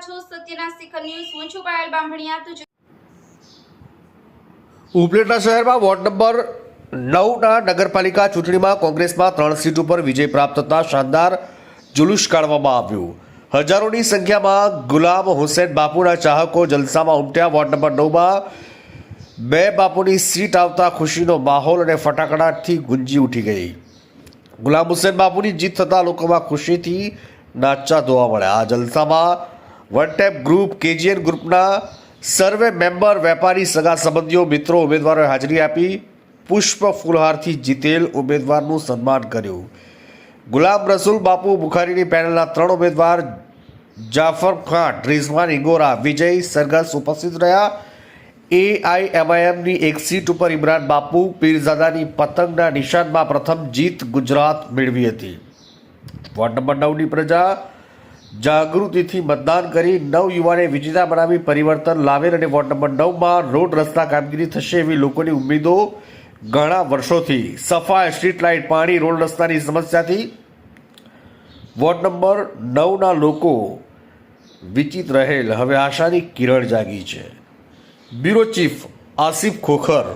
છો સત્યના શિખર ન્યૂઝ. હું છું પાયલ બામણિયા. તો ઉપલેટા શહેરમાં વોર્ડ નંબર 9ના નગરપાલિકા ચૂંટણીમાં કોંગ્રેસમાં 3 સીટ ઉપર વિજય પ્રાપ્ત થતા શાનદાર જુલુસ કાઢવામાં આવ્યું. હજારોની સંખ્યામાં ગુલામ હુસૈન બાપુના ચાહકો જલસામાં ઉમટ્યા. વોર્ડ નંબર 9માં 2 બાપુની સીટ આવતા ખુશીનો માહોલ અને ફટાકડાથી ગુંજી ઉઠી ગઈ. ગુલામ હુસૈન બાપુની જીત થતાં લોકોમાં ખુશીથી નાચતા જોવા મળ્યા. આ જલસામાં વન ટેપ ગ્રુપ, કેજીએન ગ્રુપના સર્વે મેમ્બર, વેપારી, સગા સંબંધીઓ, મિત્રો, ઉમેદવારોએ હાજરી આપી પુષ્પ ફૂલહારથી જીતેલ ઉમેદવારનું સન્માન કર્યું. ગુલામ રસૂલ બાપુ બુખારીની પેનલના 3 ઉમેદવાર જાફર ખાન, રિઝવાન ઇંગોરા, વિજય સરગસ ઉપસ્થિત રહ્યા. AIMIMની 1 સીટ ઉપર ઇમરાન બાપુ પીરઝાદાની પતંગના નિશાનમાં પ્રથમ જીત ગુજરાત મેળવી હતી. વોર્ડ નંબર 9ની પ્રજા જાગૃતિથી મતદાન કરી 9 યુવાને વિજેતા બનાવી પરિવર્તન લાવેલ અને વોર્ડ નંબર 9માં રોડ રસ્તા કામગીરી થશે એવી લોકોની ઉમ્મીદો ઘણા વર્ષોથી. સફાઈ, સ્ટ્રીટ લાઇટ, પાણી, રોડ રસ્તાની સમસ્યાથી વોર્ડ નંબર 9ના લોકો વિચિત રહેલ હવે આશાની કિરણ જાગી છે. Bureau chief Asif Khokhar.